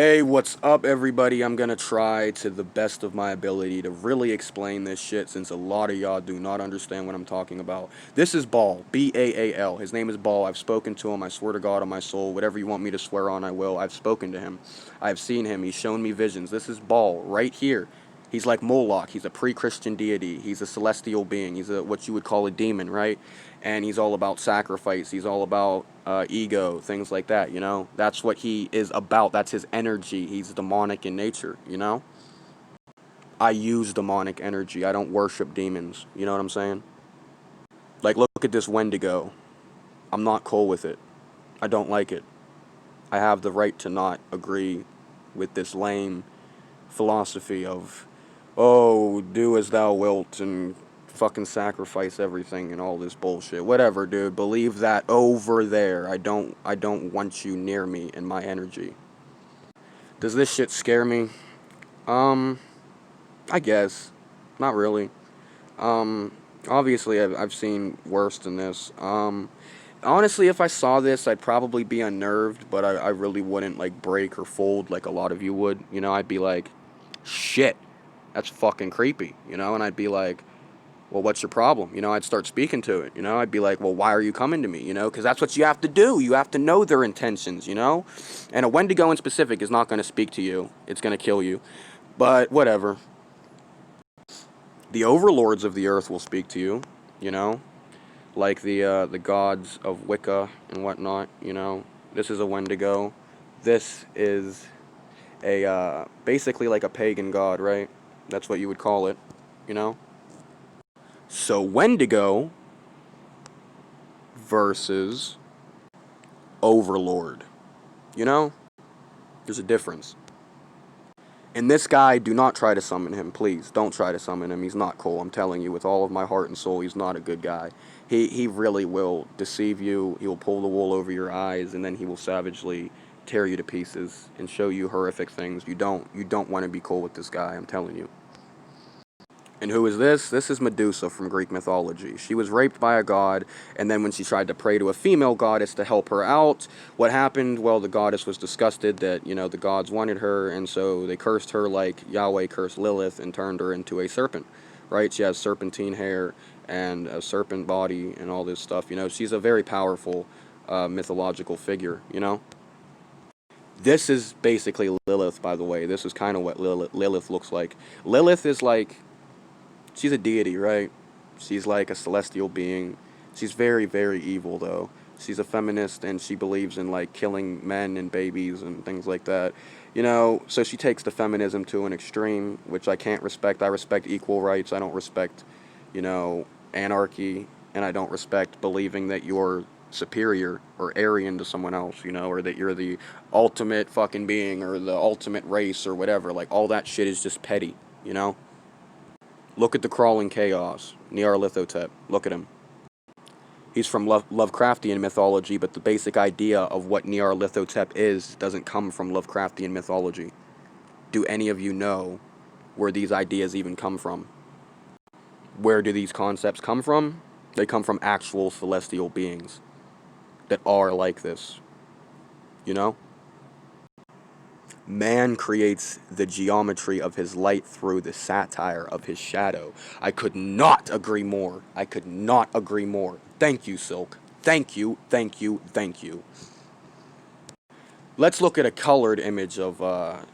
Hey, what's up, everybody? I'm gonna try to the best of my ability to really explain this shit since a lot of y'all do not understand what I'm talking about. This is Ball, B-A-A-L. His name is Ball. I've spoken to him. I swear to God on my soul, whatever you want me to swear on, I will. I've spoken to him. I've seen him. He's shown me visions. This is Ball right here. He's like Moloch. He's a pre-Christian deity. He's a celestial being. He's a what you would call a demon, right? And he's all about sacrifice. He's all about ego, things like that. That's what he is about. That's his energy. He's demonic in nature. I use demonic energy. I don't worship demons. You know what I'm saying? Like, look at this Wendigo. I'm not cool with it. I don't like it. I have the right to not agree with this lame philosophy of, oh, do as thou wilt and fucking sacrifice everything and all this bullshit. Whatever, dude. Believe that over there. I don't want you near me and my energy. Does this shit scare me? Um, I guess. Not really. Um, Obviously I've seen worse than this. Honestly, if I saw this, I'd probably be unnerved, but I really wouldn't like break or fold like a lot of you would. I'd be like, shit, that's fucking creepy, and I'd be like, well, what's your problem? I'd start speaking to it, I'd be like, well, why are you coming to me? Because that's what you have to do. You have to know their intentions, and a Wendigo in specific is not going to speak to you. It's going to kill you. But whatever. The overlords of the earth will speak to you, you know, like the gods of Wicca and whatnot. This is a Wendigo. This is a basically like a pagan god, right? That's what you would call it, you know. So Wendigo versus Overlord. You know, there's a difference. And this guy, do not try to summon him, please. Don't try to summon him. He's not cool. I'm telling you, with all of my heart and soul, he's not a good guy. He really will deceive you. He will pull the wool over your eyes, and then he will savagely tear you to pieces and show you horrific things. You don't want to be cool with this guy. I'm telling you. And who is this? This is Medusa from Greek mythology. She was raped by a god, and then when she tried to pray to a female goddess to help her out, what happened? Well, the goddess was disgusted that, the gods wanted her, and so they cursed her like Yahweh cursed Lilith and turned her into a serpent, right? She has serpentine hair and a serpent body and all this stuff. She's a very powerful mythological figure. This is basically Lilith, by the way. This is kind of what Lilith looks like. Lilith is like she's a deity, right? She's like a celestial being. She's very, very evil, though. She's a feminist and she believes in like killing men and babies and things like that. So she takes the feminism to an extreme, which I can't respect. I respect equal rights. I don't respect, you know, anarchy, and I don't respect believing that you're superior or Aryan to someone else, or that you're the ultimate fucking being or the ultimate race or whatever. Like, all that shit is just petty, you know? Look at the crawling chaos, Nyarlathotep. Look at him. He's from Lovecraftian mythology, but the basic idea of what Nyarlathotep is doesn't come from Lovecraftian mythology. Do any of you know where these ideas even come from? Where do these concepts come from? They come from actual celestial beings that are like this, you know? Man creates the geometry of his light through the satire of his shadow. I could not agree more. I could not agree more. Thank you, Silk. Thank you, thank you, thank you. Let's look at a colored image of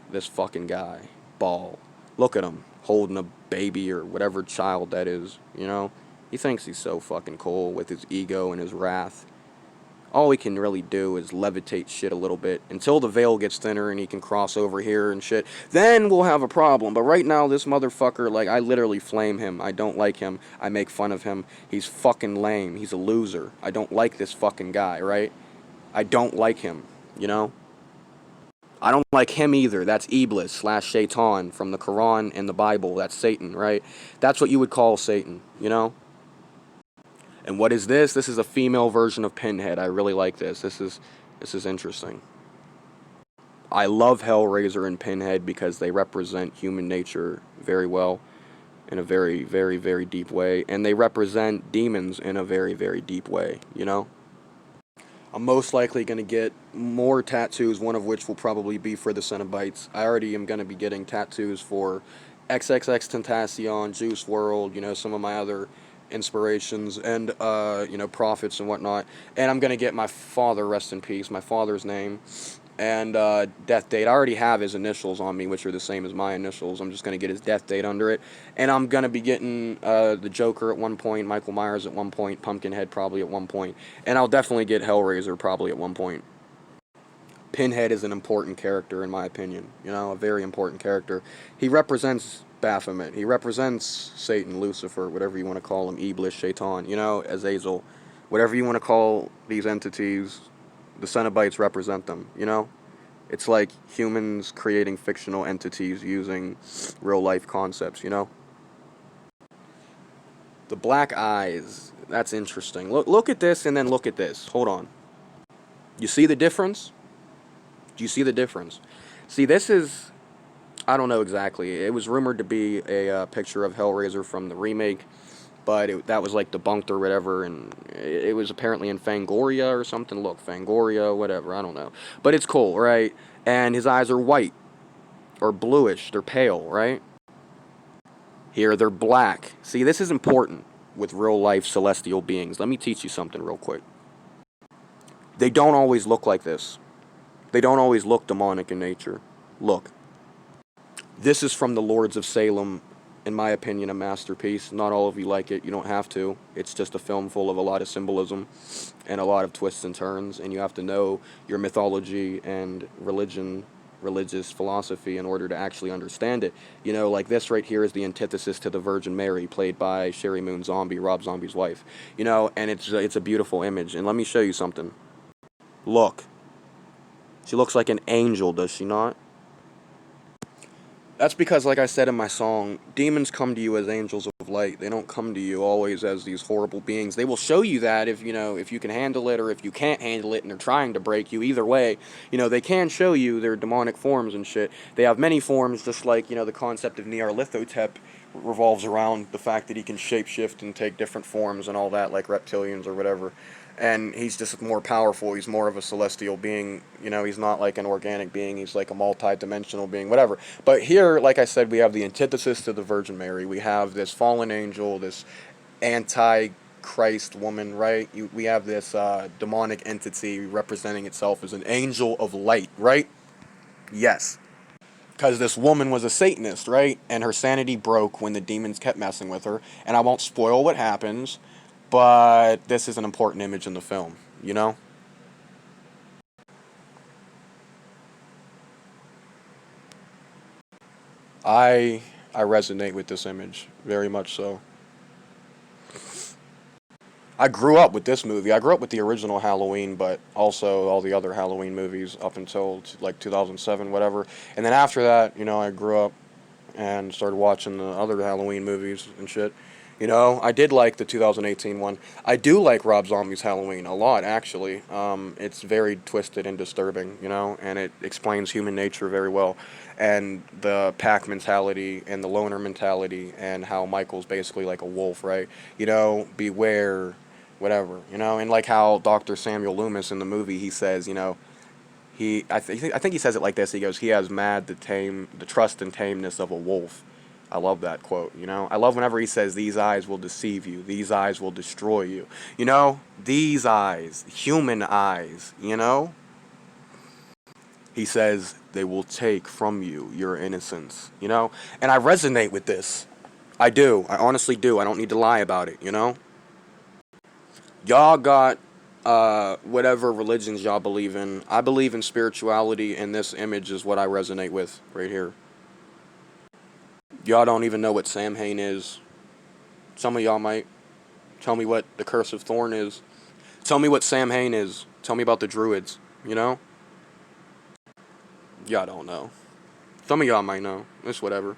this fucking guy, Ball. Look at him, holding a baby or whatever child that is. He thinks he's so fucking cool with his ego and his wrath. All he can really do is levitate shit a little bit until the veil gets thinner and he can cross over here and shit. Then we'll have a problem. But right now, this motherfucker, like, I literally flame him. I don't like him. I make fun of him. He's fucking lame. He's a loser. I don't like this fucking guy, right? I don't like him, you know? I don't like him either. That's Iblis slash Shaitan from the Quran and the Bible. That's Satan, right? That's what you would call Satan. And what is this? This is a female version of Pinhead. I really like this. This is interesting. I love Hellraiser and Pinhead because they represent human nature very well in a very, very, very deep way. And they represent demons in a very, very deep way. I'm most likely going to get more tattoos, one of which will probably be for the Cenobites. I already am going to be getting tattoos for XXXTentacion, Juice World, some of my other inspirations, and, prophets and whatnot. And I'm going to get my father, rest in peace, my father's name, and death date. I already have his initials on me, which are the same as my initials. I'm just going to get his death date under it. And I'm going to be getting the Joker at one point, Michael Myers at one point, Pumpkinhead probably at one point. And I'll definitely get Hellraiser probably at one point. Pinhead is an important character in my opinion, a very important character. He represents Baphomet. He represents Satan, Lucifer, whatever you want to call him, Iblis, Shaitan, Azazel. Whatever you want to call these entities, the Cenobites represent them. It's like humans creating fictional entities using real life concepts. The black eyes, that's interesting. Look at this and then look at this. Hold on. You see the difference? Do you see the difference? See, this is, I don't know exactly. It was rumored to be a picture of Hellraiser from the remake, but that was like debunked or whatever, and it was apparently in Fangoria or something. Look, Fangoria, whatever, I don't know. But it's cool, right? And his eyes are white or bluish. They're pale, right? Here they're black. See, this is important with real life celestial beings. Let me teach you something real quick. They don't always look like this. They don't always look demonic in nature. Look. This is from the Lords of Salem, in my opinion, a masterpiece. Not all of you like it. You don't have to. It's just a film full of a lot of symbolism and a lot of twists and turns, and you have to know your mythology and religious philosophy in order to actually understand it. Like this right here is the antithesis to the Virgin Mary, played by Sherry Moon Zombie, Rob Zombie's wife. And it's a beautiful image. And let me show you something. Look. She looks like an angel, does she not? That's because, like I said in my song, demons come to you as angels of light. They don't come to you always as these horrible beings. They will show you that if you can handle it, or if you can't handle it and they're trying to break you. Either way, they can show you their demonic forms and shit. They have many forms, just like, the concept of Nyarlathotep revolves around the fact that he can shapeshift and take different forms and all that, like reptilians or whatever. And he's just more powerful. He's more of a celestial being. He's not like an organic being. He's like a multi-dimensional being, whatever. But here, like I said, we have the antithesis to the Virgin Mary. We have this fallen angel, this anti-Christ woman, right? We have this demonic entity representing itself as an angel of light, right? Yes. Because this woman was a Satanist, right? And her sanity broke when the demons kept messing with her. And I won't spoil what happens, but this is an important image in the film. I resonate with this image very much so. I grew up with this movie. I grew up with the original Halloween, but also all the other Halloween movies up until like 2007, whatever. And then after that, I grew up and started watching the other Halloween movies and shit. I did like the 2018 one. I do like Rob Zombie's Halloween a lot, actually. It's very twisted and disturbing, and it explains human nature very well. And the pack mentality and the loner mentality, and how Michael's basically like a wolf, right? Beware, whatever, and like how Dr. Samuel Loomis in the movie, he says, I think he says it like this. He goes, he has the trust and tameness of a wolf. I love that quote. I love whenever he says, these eyes will deceive you. These eyes will destroy you. These eyes, human eyes. He says, they will take from you your innocence. And I resonate with this. I do. I honestly do. I don't need to lie about it. Y'all got whatever religions y'all believe in. I believe in spirituality, and this image is what I resonate with right here. Y'all don't even know what Samhain is. Some of y'all might. Tell me what the Curse of Thorn is. Tell me what Samhain is. Tell me about the Druids. Y'all don't know. Some of y'all might know. It's whatever.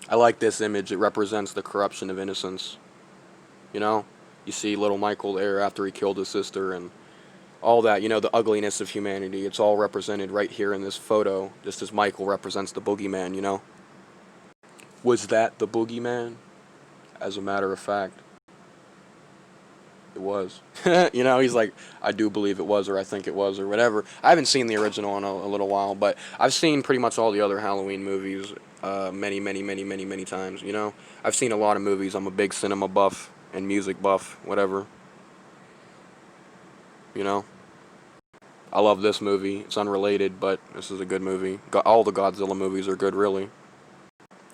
I like this image. It represents the corruption of innocence. You see little Michael there after he killed his sister and all that, the ugliness of humanity. It's all represented right here in this photo, just as Michael represents the boogeyman. Was that the boogeyman? As a matter of fact. It was. You know, he's like, I do believe it was, or I think it was, or whatever. I haven't seen the original in a little while, but I've seen pretty much all the other Halloween movies many, many, many, many, many times, you know? I've seen a lot of movies. I'm a big cinema buff and music buff, whatever, you know? I love this movie. It's unrelated, but this is a good movie. All the Godzilla movies are good, really.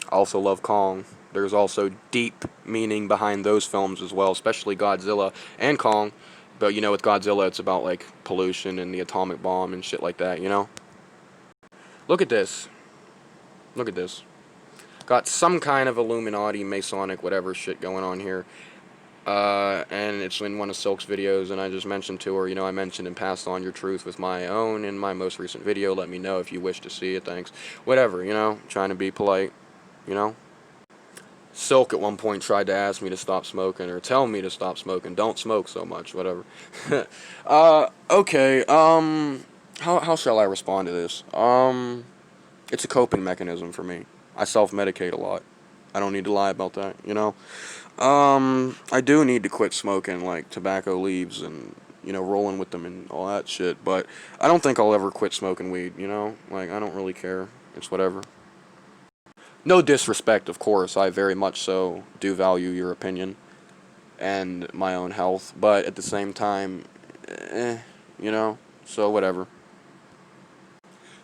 I also love Kong. There's also deep meaning behind those films as well, especially Godzilla and Kong. But you know, with Godzilla, it's about like pollution and the atomic bomb and shit like that, you know? Look at this. Look at this. Got some kind of Illuminati, Masonic, whatever shit going on here. And it's in one of Silk's videos, and I just mentioned to her, you know, I mentioned and passed on your truth with my own in my most recent video. Let me know if you wish to see it, thanks. Whatever, you know, trying to be polite, you know? Silk at one point tried to ask me to stop smoking or tell me to stop smoking. Don't smoke so much, whatever. Okay, how shall I respond to this? It's a coping mechanism for me. I self-medicate a lot. I don't need to lie about that, you know? I do need to quit smoking, like, tobacco leaves and, you know, rolling with them and all that shit, but I don't think I'll ever quit smoking weed, you know? Like, I don't really care. It's whatever. No disrespect, of course. I very much so do value your opinion and my own health, but at the same time, you know, so whatever.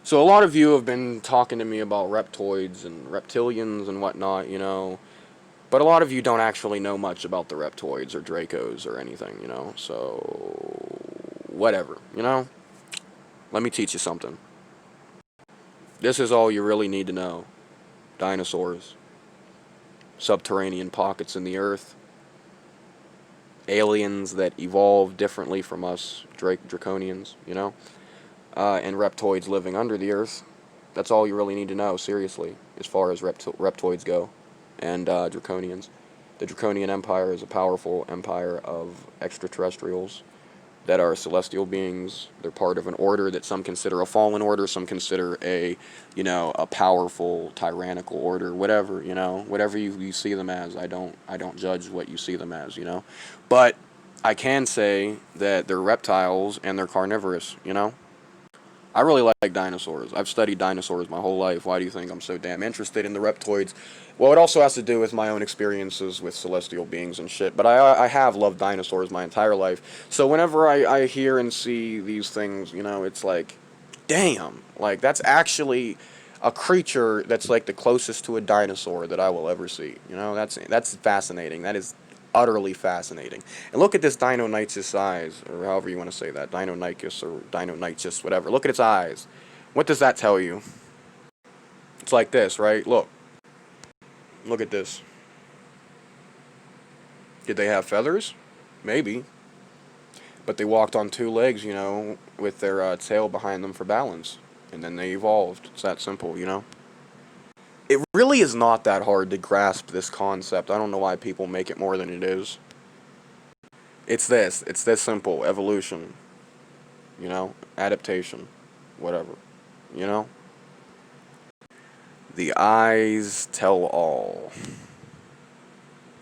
So a lot of you have been talking to me about reptoids and reptilians and whatnot, you know, but a lot of you don't actually know much about the reptoids or Dracos or anything, you know, so whatever, you know. Let me teach you something. This is all you really need to know. Dinosaurs, subterranean pockets in the earth, aliens that evolved differently from us, Draconians, you know, and reptoids living under the earth. That's all you really need to know, seriously, as far as reptoids go, and Draconians. The Draconian Empire is a powerful empire of extraterrestrials that are celestial beings. They're part of an order that some consider a fallen order, some consider a, you know, a powerful tyrannical order, whatever, you know, whatever you see them as. I don't judge what you see them as, you know. But I can say that they're reptiles and they're carnivorous, you know. I really like dinosaurs. I've studied dinosaurs my whole life. Why do you think I'm so damn interested in the reptoids? Well, it also has to do with my own experiences with celestial beings and shit. But I have loved dinosaurs my entire life. So whenever I hear and see these things, you know, it's like, damn. Like, that's actually a creature that's like the closest to a dinosaur that I will ever see. You know, that's fascinating. That is utterly fascinating. And look at this Deinonychus eyes, or however you want to say that, Deinonychus or Deinonychus, whatever. Look at its eyes. What does that tell you? It's like this, right? Look. Look at this. Did they have feathers? Maybe. But they walked on two legs, you know, with their tail behind them for balance. And then they evolved. It's that simple, you know? It really is not that hard to grasp this concept. I don't know why people make it more than it is. It's this. It's this simple. Evolution. You know? Adaptation. Whatever. You know? The eyes tell all.